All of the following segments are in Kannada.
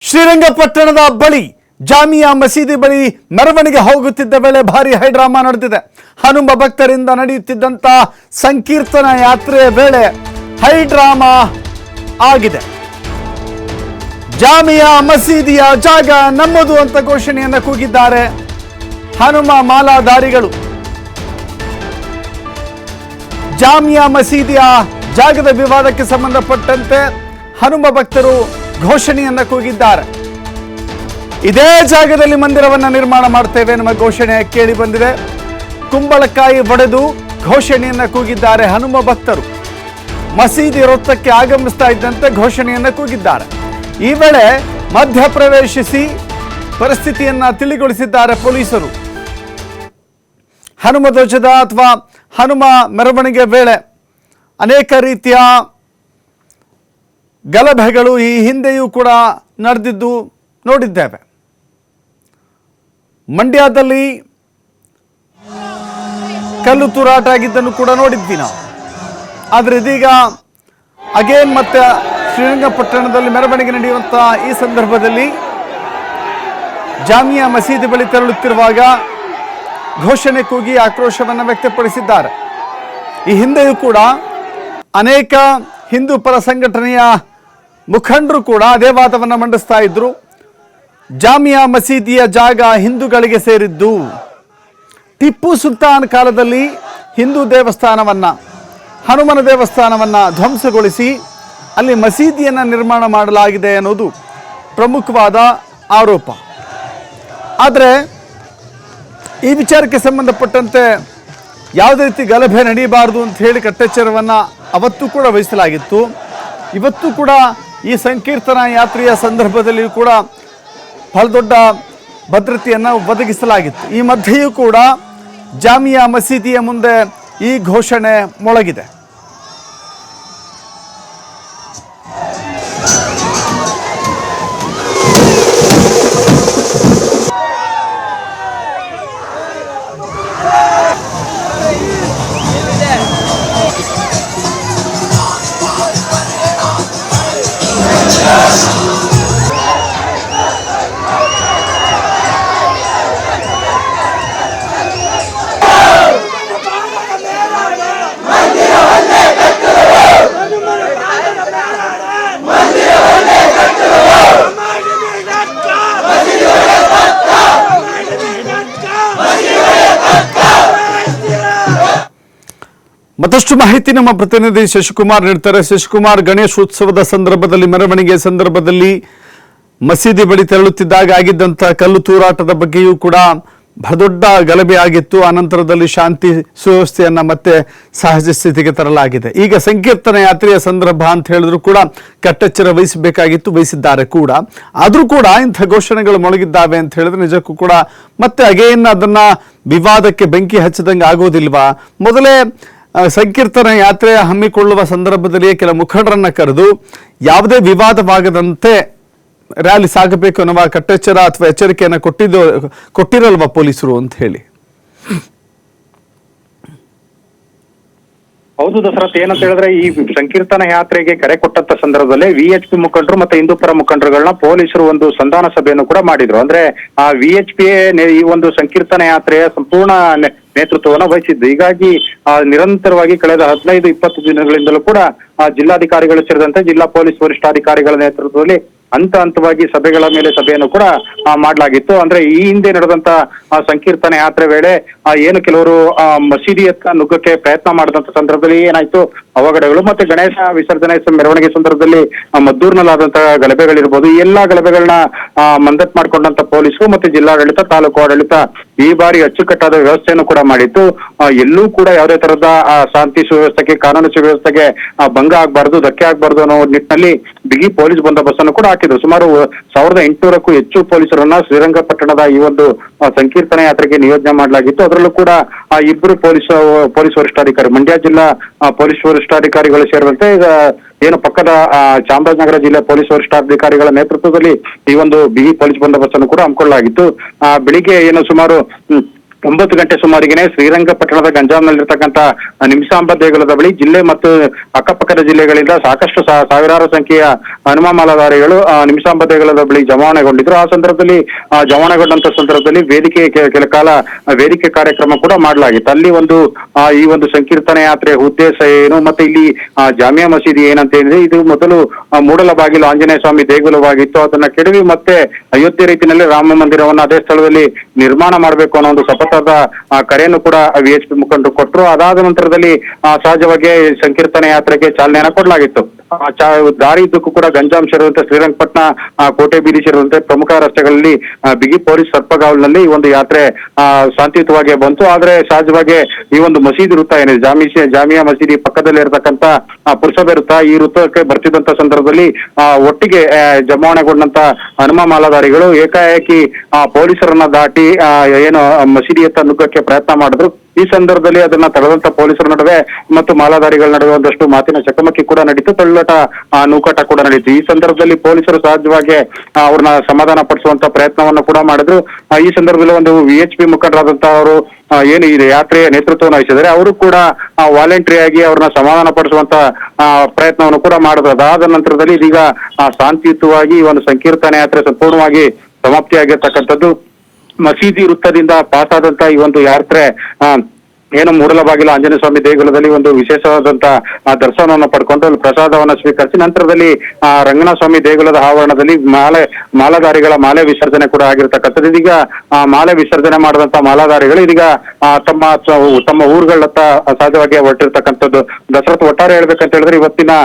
ಶ್ರೀರಂಗಪಟ್ಟಣದ ಬಳಿ ಜಾಮಿಯಾ ಮಸೀದಿ ಬಳಿ ಮೆರವಣಿಗೆ ಹೋಗುತ್ತಿದ್ದ ವೇಳೆ ಭಾರಿ ಹೈಡ್ರಾಮಾ ನಡೆದಿದೆ. ಹನುಮ ಭಕ್ತರಿಂದ ನಡೆಯುತ್ತಿದ್ದಂತ ಸಂಕೀರ್ತನ ಯಾತ್ರೆಯ ವೇಳೆ ಹೈಡ್ರಾಮಾ ಆಗಿದೆ. ಜಾಮಿಯಾ ಮಸೀದಿಯ ಜಾಗ ನಮ್ಮದು ಅಂತ ಘೋಷಣೆಯನ್ನ ಕೂಗಿದ್ದಾರೆ ಹನುಮ ಮಾಲಾಧಾರಿಗಳು. ಜಾಮಿಯಾ ಮಸೀದಿಯ ಜಾಗದ ವಿವಾದಕ್ಕೆ ಸಂಬಂಧಪಟ್ಟಂತೆ ಹನುಮ ಭಕ್ತರು ಘೋಷಣೆಯನ್ನ ಕೂಗಿದ್ದಾರೆ. ಇದೇ ಜಾಗದಲ್ಲಿ ಮಂದಿರವನ್ನ ನಿರ್ಮಾಣ ಮಾಡ್ತೇವೆ ನಮ್ಮ ಘೋಷಣೆ ಕೇಳಿ ಬಂದಿದೆ. ಕುಂಬಳಕಾಯಿ ಒಡೆದು ಘೋಷಣೆಯನ್ನ ಕೂಗಿದ್ದಾರೆ ಹನುಮ ಭಕ್ತರು. ಮಸೀದಿ ವೃತ್ತಕ್ಕೆ ಆಗಮಿಸ್ತಾ ಇದ್ದಂತೆ ಘೋಷಣೆಯನ್ನ ಕೂಗಿದ್ದಾರೆ. ಈ ವೇಳೆ ಮಧ್ಯಪ್ರವೇಶಿಸಿ ಪರಿಸ್ಥಿತಿಯನ್ನ ತಿಳಿಗೊಳಿಸಿದ್ದಾರೆ ಪೊಲೀಸರು. ಹನುಮ ಧ್ವಜದ ಅಥವಾ ಹನುಮ ಮೆರವಣಿಗೆ ವೇಳೆ ಅನೇಕ ರೀತಿಯ ಗಲಭೆಗಳು ಈ ಹಿಂದೆಯೂ ಕೂಡ ನಡೆದಿದ್ದು ನೋಡಿದ್ದೇವೆ. ಮಂಡ್ಯದಲ್ಲಿ ಕಲ್ಲು ತೂರಾಟ ಆಗಿದ್ದನ್ನು ಕೂಡ ನೋಡಿದ್ವಿ ನಾವು. ಆದರೆ ಇದೀಗ ಅಗೇನ್ ಮತ್ತೆ ಶ್ರೀರಂಗಪಟ್ಟಣದಲ್ಲಿ ಮೆರವಣಿಗೆ ನಡೆಯುವಂತಹ ಈ ಸಂದರ್ಭದಲ್ಲಿ ಜಾಮಿಯಾ ಮಸೀದಿ ಬಳಿ ತೆರಳುತ್ತಿರುವಾಗ ಘೋಷಣೆ ಕೂಗಿ ಆಕ್ರೋಶವನ್ನು ವ್ಯಕ್ತಪಡಿಸಿದ್ದಾರೆ. ಈ ಹಿಂದೆಯೂ ಕೂಡ ಅನೇಕ ಹಿಂದೂ ಪರ ಸಂಘಟನೆಯ ಮುಖಂಡರು ಕೂಡ ಅದೇ ವಾದವನ್ನು ಮಂಡಿಸ್ತಾ ಇದ್ರು. ಜಾಮಿಯಾ ಮಸೀದಿಯ ಜಾಗ ಹಿಂದೂಗಳಿಗೆ ಸೇರಿದ್ದು. ಟಿಪ್ಪು ಸುಲ್ತಾನ್ ಕಾಲದಲ್ಲಿ ಹಿಂದೂ ದೇವಸ್ಥಾನವನ್ನ ಹನುಮನ ದೇವಸ್ಥಾನವನ್ನ ಧ್ವಂಸಗೊಳಿಸಿ ಅಲ್ಲಿ ಮಸೀದಿಯನ್ನು ನಿರ್ಮಾಣ ಮಾಡಲಾಗಿದೆ ಅನ್ನೋದು ಪ್ರಮುಖವಾದ ಆರೋಪ. ಆದರೆ ಈ ವಿಚಾರಕ್ಕೆ ಸಂಬಂಧಪಟ್ಟಂತೆ ಯಾವುದೇ ರೀತಿ ಗಲಭೆ ನಡೆಯಬಾರದು ಅಂತ ಹೇಳಿ ಕಟ್ಟೆಚ್ಚರವನ್ನು ಅವತ್ತು ಕೂಡ ವಹಿಸಲಾಗಿತ್ತು. ಇವತ್ತು ಕೂಡ ಈ ಸಂಕೀರ್ತನಾ ಯಾತ್ರೆಯ ಸಂದರ್ಭದಲ್ಲಿಯೂ ಕೂಡ ಬಹಳ ದೊಡ್ಡ ಭದ್ರತೆಯನ್ನು ಒದಗಿಸಲಾಗಿತ್ತು. ಈ ಮಧ್ಯೆಯೂ ಕೂಡ ಜಾಮಿಯಾ ಮಸೀದಿಯ ಮುಂದೆ ಈ ಘೋಷಣೆ ಮೊಳಗಿದೆ. ಮತ್ತಷ್ಟು ಮಾಹಿತಿ ನಮ್ಮ ಪ್ರತಿನಿಧಿ ಶಶಿಕುಮಾರ್ ನೀಡ್ತಾರೆ. ಶಶಿಕುಮಾರ್, ಗಣೇಶೋತ್ಸವದ ಸಂದರ್ಭದಲ್ಲಿ ಮೆರವಣಿಗೆ ಸಂದರ್ಭದಲ್ಲಿ ಮಸೀದಿ ಬಳಿ ತೆರಳುತ್ತಿದ್ದಾಗ ಆಗಿದ್ದಂಥ ಕಲ್ಲು ತೂರಾಟದ ಬಗ್ಗೆಯೂ ಕೂಡ ಬಹುದೊಡ್ಡ ಗಲಭೆ ಆಗಿತ್ತು. ಅನಂತರದಲ್ಲಿ ಶಾಂತಿ ಸುವ್ಯವಸ್ಥೆಯನ್ನ ಮತ್ತೆ ಸಹಜ ಸ್ಥಿತಿಗೆ ತರಲಾಗಿದೆ. ಈಗ ಸಂಕೀರ್ತನ ಯಾತ್ರೆಯ ಸಂದರ್ಭ ಅಂತ ಹೇಳಿದ್ರು ಕೂಡ ಕಟ್ಟೆಚ್ಚರ ವಹಿಸಬೇಕಾಗಿತ್ತು, ವಹಿಸಿದ್ದಾರೆ ಕೂಡ. ಆದರೂ ಕೂಡ ಇಂಥ ಘೋಷಣೆಗಳು ಮೊಳಗಿದ್ದಾವೆ ಅಂತ ಹೇಳಿದ್ರೆ ನಿಜಕ್ಕೂ ಕೂಡ ಮತ್ತೆ ಅಗೇನ್ ಅದನ್ನ ವಿವಾದಕ್ಕೆ ಬೆಂಕಿ ಹಚ್ಚದಂಗೆ ಆಗೋದಿಲ್ವಾ? ಮೊದಲೇ ಸಂಕೀರ್ತನ ಯಾತ್ರೆ ಹಮ್ಮಿಕೊಳ್ಳುವ ಸಂದರ್ಭದಲ್ಲಿಯೇ ಕೆಲ ಮುಖಂಡರನ್ನ ಕರೆದು ಯಾವುದೇ ವಿವಾದವಾಗದಂತೆ ರ್ಯಾಲಿ ಸಾಗಬೇಕು ಅನ್ನುವ ಕಟ್ಟೆಚ್ಚರ ಅಥವಾ ಎಚ್ಚರಿಕೆಯನ್ನು ಕೊಟ್ಟಿರಲ್ವಾ ಪೊಲೀಸರು ಅಂತ ಹೇಳಿ? ಹೌದು ದಸರಥ್, ಏನಂತ ಹೇಳಿದ್ರೆ ಈ ಸಂಕೀರ್ತನ ಯಾತ್ರೆಗೆ ಕರೆ ಕೊಟ್ಟಂತ ಸಂದರ್ಭದಲ್ಲಿ ವಿಎಚ್ಪಿ ಮುಖಂಡರು ಮತ್ತೆ ಹಿಂದೂ ಪರ ಮುಖಂಡರುಗಳನ್ನ ಪೊಲೀಸರು ಒಂದು ಸಂಧಾನ ಸಭೆಯನ್ನು ಕೂಡ ಮಾಡಿದ್ರು. ಅಂದ್ರೆ ಆ ವಿಎಚ್ಪಿ ಈ ಒಂದು ಸಂಕೀರ್ತನ ಯಾತ್ರೆಯ ಸಂಪೂರ್ಣ ನೇತೃತ್ವವನ್ನು ವಹಿಸಿದ್ದು. ಹೀಗಾಗಿ ನಿರಂತರವಾಗಿ ಕಳೆದ 15-20 ದಿನಗಳಿಂದಲೂ ಕೂಡ ಜಿಲ್ಲಾಧಿಕಾರಿಗಳು ಸೇರಿದಂತೆ ಜಿಲ್ಲಾ ಪೊಲೀಸ್ ವರಿಷ್ಠಾಧಿಕಾರಿಗಳ ನೇತೃತ್ವದಲ್ಲಿ ಹಂತವಾಗಿ ಸಭೆಗಳ ಮೇಲೆ ಸಭೆಯನ್ನು ಕೂಡ ಮಾಡಲಾಗಿತ್ತು. ಅಂದ್ರೆ ಈ ಹಿಂದೆ ನಡೆದಂತ ಸಂಕೀರ್ತನ ಯಾತ್ರೆ ವೇಳೆ ಏನು ಕೆಲವರು ಮಸೀದಿಯತ್ತ ನುಗ್ಗಕ್ಕೆ ಪ್ರಯತ್ನ ಮಾಡಿದಂತ ಸಂದರ್ಭದಲ್ಲಿ ಏನಾಯ್ತು, ಅವಘಡಗಳು ಮತ್ತೆ ಗಣೇಶ ವಿಸರ್ಜನೆ ಮೆರವಣಿಗೆ ಸಂದರ್ಭದಲ್ಲಿ ಮದ್ದೂರಿನಲ್ಲಾದಂತಹ ಗಲಭೆಗಳಿರ್ಬೋದು, ಈ ಎಲ್ಲಾ ಗಲಭೆಗಳನ್ನ ಮಂದಟ್ ಮಾಡ್ಕೊಂಡಂತ ಪೊಲೀಸರು ಮತ್ತೆ ಜಿಲ್ಲಾಡಳಿತ, ತಾಲೂಕು ಆಡಳಿತ ಈ ಬಾರಿ ಅಚ್ಚುಕಟ್ಟಾದ ವ್ಯವಸ್ಥೆಯನ್ನು ಕೂಡ ಮಾಡಿತ್ತು. ಎಲ್ಲೂ ಕೂಡ ಯಾವುದೇ ತರಹದ ಶಾಂತಿ ಸುವ್ಯವಸ್ಥೆಗೆ, ಕಾನೂನು ಸುವ್ಯವಸ್ಥೆಗೆ ಭಂಗ ಆಗ್ಬಾರ್ದು, ಧಕ್ಕೆ ಆಗ್ಬಾರ್ದು ಅನ್ನೋ ನಿಟ್ಟಿನಲ್ಲಿ ಬಿಗಿ ಪೊಲೀಸ್ ಬಂದೋಬಸ್ತ್ ಅನ್ನು ಕೂಡ ಹಾಕಿದ್ರು. ಸುಮಾರು 1800ಕ್ಕೂ ಹೆಚ್ಚು ಪೊಲೀಸರನ್ನ ಶ್ರೀರಂಗಪಟ್ಟಣದ ಈ ಒಂದು ಸಂಕೀರ್ತನ ಯಾತ್ರೆಗೆ ನಿಯೋಜನೆ ಮಾಡಲಾಗಿತ್ತು. ಅದರಲ್ಲೂ ಕೂಡ ಇಬ್ಬರು ಪೊಲೀಸ್ ವರಿಷ್ಠಾಧಿಕಾರಿ, ಮಂಡ್ಯ ಜಿಲ್ಲಾ ಪೊಲೀಸ್ ವರಿಷ್ಠಾಧಿಕಾರಿಗಳು ಸೇರಿದಂತೆ ಏನು ಪಕ್ಕದ ಚಾಮರಾಜನಗರ ಜಿಲ್ಲೆ ಪೊಲೀಸ್ ವರಿಷ್ಠಾಧಿಕಾರಿಗಳ ನೇತೃತ್ವದಲ್ಲಿ ಈ ಒಂದು ಬಿಗಿ ಪೊಲೀಸ್ ಬಂದೋಬಸ್ತ್ ಅನ್ನು ಕೂಡ ಹಮ್ಮಿಕೊಳ್ಳಲಾಗಿತ್ತು. ಬೆಳಿಗ್ಗೆ ಏನು ಸುಮಾರು 9 ಗಂಟೆ ಸುಮಾರಿಗೆನೆ ಶ್ರೀರಂಗಪಟ್ಟಣದ ಗಂಜಾಂನಲ್ಲಿರ್ತಕ್ಕಂಥ ನಿಮಿಷಾಂಬ ದೇಗುಲದ ಬಳಿ ಜಿಲ್ಲೆ ಮತ್ತು ಅಕ್ಕಪಕ್ಕದ ಜಿಲ್ಲೆಗಳಿಂದ ಸಾಕಷ್ಟು ಸಾವಿರಾರು ಸಂಖ್ಯೆಯ ಹನುಮ ಮಾಲಾಧಾರಿಗಳು ನಿಮಿಷಾಂಬ ದೇಗುಲದ ಬಳಿ ಜಮಾವಣೆಗೊಂಡಿದ್ರು. ಆ ಸಂದರ್ಭದಲ್ಲಿ ಜಮಾವಣೆಗೊಂಡಂತ ಸಂದರ್ಭದಲ್ಲಿ ಕೆಲ ಕಾಲ ವೇದಿಕೆ ಕಾರ್ಯಕ್ರಮ ಕೂಡ ಮಾಡಲಾಗಿತ್ತು. ಅಲ್ಲಿ ಈ ಒಂದು ಸಂಕೀರ್ತನೆ ಯಾತ್ರೆ ಉದ್ದೇಶ ಏನು, ಮತ್ತೆ ಇಲ್ಲಿ ಜಾಮಿಯಾ ಮಸೀದಿ ಏನಂತ ಏನಿದೆ, ಇದು ಮೊದಲು ಮೂಡಲಬಾಗಿಲು ಆಂಜನೇಯ ಸ್ವಾಮಿ ದೇಗುಲವಾಗಿತ್ತು. ಅದನ್ನ ಕೆಡವಿ ಮತ್ತೆ ಅಯೋಧ್ಯೆ ರೀತಿಯಲ್ಲಿ ರಾಮ ಮಂದಿರವನ್ನು ಅದೇ ಸ್ಥಳದಲ್ಲಿ ನಿರ್ಮಾಣ ಮಾಡಬೇಕು ಅನ್ನೋ ಒಂದು ಶಪಥದ ಕರೆಯನ್ನು ಕೂಡ ವಿಎಚ್ಪಿ ಮುಖಂಡರು ಕೊಟ್ಟರು. ಅದಾದ ನಂತರದಲ್ಲಿ ಸಹಜವಾಗಿ ಸಂಕೀರ್ತನೆ ಯಾತ್ರೆಗೆ ಚಾಲನೆಯನ್ನ ಕೊಡಲಾಗಿತ್ತು. ದಾರಿ ಇದ್ದಕ್ಕೂ ಕೂಡ ಗಂಜಾಂ ಸೇರಿದಂತೆ ಶ್ರೀರಂಗಪಟ್ಟಣ ಕೋಟೆ ಬೀದಿ ಸೇರಿದಂತೆ ಪ್ರಮುಖ ರಸ್ತೆಗಳಲ್ಲಿ ಬಿಗಿ ಪೊಲೀಸ್ ಸರ್ಪಗಾವಲಿನಲ್ಲಿ ಈ ಒಂದು ಯಾತ್ರೆ ಶಾಂತಿಯುತವಾಗಿ ಬಂತು. ಆದ್ರೆ ಸಹಜವಾಗಿ ಈ ಒಂದು ಮಸೀದಿ ವೃತ್ತ ಏನಿದೆ, ಜಾಮಿಯಾ ಮಸೀದಿ ಪಕ್ಕದಲ್ಲಿ ಇರತಕ್ಕಂತ ಪುರಸಭೆ ವೃತ್ತ, ಈ ವೃತ್ತಕ್ಕೆ ಬರ್ತಿದ್ದಂತ ಸಂದರ್ಭದಲ್ಲಿ ಒಟ್ಟಿಗೆ ಜಮಾವಣೆಗೊಂಡಂತ ಹನುಮ ಮಾಲಾಧಾರಿಗಳು ಏಕಾಏಕಿ ಪೊಲೀಸರನ್ನ ದಾಟಿ ಏನು ಮಸೀದಿಯತ್ತ ನುಗ್ಗಕ್ಕೆ ಪ್ರಯತ್ನ ಮಾಡಿದ್ರು. ಈ ಸಂದರ್ಭದಲ್ಲಿ ಅದನ್ನ ತಡೆದಂತ ಪೊಲೀಸರ ನಡುವೆ ಮತ್ತು ಮಾಲಾಧಾರಿಗಳ ನಡುವೆ ಒಂದಷ್ಟು ಮಾತಿನ ಚಕಮಕಿ ಕೂಡ ನಡೀತು, ತಳ್ಳಾಟ ನೂಕಾಟ ಕೂಡ ನಡೀತು. ಈ ಸಂದರ್ಭದಲ್ಲಿ ಪೊಲೀಸರು ಸಹಜವಾಗಿ ಅವ್ರನ್ನ ಸಮಾಧಾನ ಪಡಿಸುವಂತ ಪ್ರಯತ್ನವನ್ನು ಕೂಡ ಮಾಡಿದ್ರು. ಈ ಸಂದರ್ಭದಲ್ಲಿ ಒಂದು ವಿಎಚ್ಪಿ ಮುಖಂಡರಾದಂತ ಅವರು ಏನು ಈ ಯಾತ್ರೆಯ ನೇತೃತ್ವವನ್ನು ವಹಿಸಿದರೆ ಅವರು ಕೂಡ ವಾಲಂಟರಿ ಆಗಿ ಅವ್ರನ್ನ ಸಮಾಧಾನ ಪಡಿಸುವಂತ ಪ್ರಯತ್ನವನ್ನು ಕೂಡ ಮಾಡಿದ್ರು. ಅದಾದ ನಂತರದಲ್ಲಿ ಇದೀಗ ಶಾಂತಿಯುತವಾಗಿ ಈ ಒಂದು ಸಂಕೀರ್ತನೆ ಯಾತ್ರೆ ಸಂಪೂರ್ಣವಾಗಿ ಸಮಾಪ್ತಿಯಾಗಿರ್ತಕ್ಕಂಥದ್ದು. ಮಸೀದಿ ವೃತ್ತದಿಂದ ಪಾಸ್ ಆದಂತ ಈ ಒಂದು ಯಾತ್ರೆ ಏನು ಮೂಡಲಬಾಗಿಲು ಆಂಜನೇಯ ಸ್ವಾಮಿ ದೇಗುಲದಲ್ಲಿ ಒಂದು ವಿಶೇಷವಾದಂತ ದರ್ಶನವನ್ನು ಪಡ್ಕೊಂಡು ಅಲ್ಲಿ ಪ್ರಸಾದವನ್ನ ಸ್ವೀಕರಿಸಿ ನಂತರದಲ್ಲಿ ರಂಗನಾಥ ಸ್ವಾಮಿ ದೇಗುಲದ ಆವರಣದಲ್ಲಿ ಮಾಲಾಧಾರಿಗಳ ಮಾಲೆ ವಿಸರ್ಜನೆ ಕೂಡ ಆಗಿರ್ತಕ್ಕಂಥದ್ದು. ಇದೀಗ ಮಾಲೆ ವಿಸರ್ಜನೆ ಮಾಡಿದಂತ ಮಾಲಾಧಾರಿಗಳು ಇದೀಗ ತಮ್ಮ ಊರುಗಳತ್ತ ಸಹಜವಾಗಿ ಹೊರಟಿರ್ತಕ್ಕಂಥದ್ದು. ದಸರಾ ಒಟ್ಟಾರೆ ಹೇಳ್ಬೇಕಂತ ಹೇಳಿದ್ರೆ ಇವತ್ತಿನ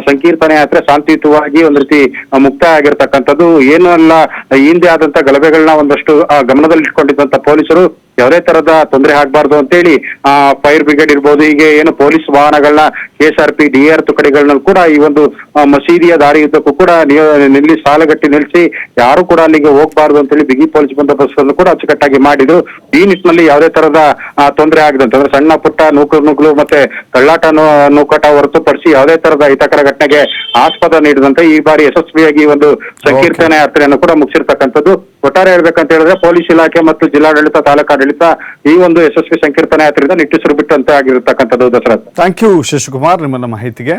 ಸಂಕೀರ್ತನೆ ಯಾತ್ರೆ ಶಾಂತಿಯುತವಾಗಿ ಒಂದ್ ರೀತಿ ಮುಕ್ತಾಯ ಆಗಿರ್ತಕ್ಕಂಥದ್ದು. ಏನು ಅಲ್ಲ, ಹಿಂದೆ ಆದಂತ ಗಲಭೆಗಳನ್ನ ಒಂದಷ್ಟು ಗಮನದಲ್ಲಿಟ್ಕೊಂಡಿದ್ದಂತ ಪೊಲೀಸರು ಯಾವುದೇ ತರದ ತೊಂದರೆ ಆಗ್ಬಾರ್ದು ಅಂತೇಳಿ ಫೈರ್ ಬ್ರಿಗೇಡ್ ಇರ್ಬೋದು, ಹೀಗೆ ಏನು ಪೊಲೀಸ್ ವಾಹನಗಳನ್ನ KSRP DR ತುಕಡಿಗಳನ್ನ ಕೂಡ ಈ ಒಂದು ಮಸೀದಿಯ ದಾರಿ ಉದ್ದಕ್ಕೂ ಕೂಡ ಸಾಲಗಟ್ಟಿ ನಿಲ್ಲಿಸಿ ಯಾರು ಕೂಡ ಅಲ್ಲಿಗೆ ಹೋಗ್ಬಾರ್ದು ಅಂತೇಳಿ ಬಿಗಿ ಪೊಲೀಸ್ ಬಂದೋಬಸ್ತ್ ಕೂಡ ಅಚ್ಚುಕಟ್ಟಾಗಿ ಮಾಡಿದ್ರು. ಈ ನಿಟ್ಟಿನಲ್ಲಿ ಯಾವುದೇ ತರದ ತೊಂದರೆ ಆಗದಂತೆ ಅಂದ್ರೆ ಸಣ್ಣ ಪುಟ್ಟ ನುಗ್ಗಲು ಮತ್ತೆ ಕಳ್ಳಾಟ ನೂಕಾಟ ಹೊರತುಪಡಿಸಿ ಯಾವುದೇ ತರದ ಹಿತಕರ ಘಟನೆಗೆ ಆಸ್ಪದ ನೀಡದಂತೆ ಈ ಬಾರಿ ಯಶಸ್ವಿಯಾಗಿ ಒಂದು ಸಂಕೀರ್ತನೆ ಯಾತ್ರೆಯನ್ನು ಕೂಡ ಮುಗಿಸಿರ್ತಕ್ಕಂಥದ್ದು. ಒಟ್ಟಾರೆ ಹೇಳ್ಬೇಕಂತ ಹೇಳಿದ್ರೆ ಪೊಲೀಸ್ ಇಲಾಖೆ ಮತ್ತು ಜಿಲ್ಲಾಡಳಿತ, ತಾಲೂಕಾಡಳಿತ ಈ ಒಂದು ಯಶಸ್ವಿ ಸಂಕೀರ್ತನೆ ಯಾತ್ರೆಯಿಂದ ನಿಟ್ಟುಸಿರು ಬಿಟ್ಟಂತೆ ಆಗಿರತಕ್ಕಂಥದ್ದು. ದಸರಾ. ಥ್ಯಾಂಕ್ ಯು ಶಶಿಕುಮಾರ್, ನಿಮ್ಮ ಮಾಹಿತಿಗೆ.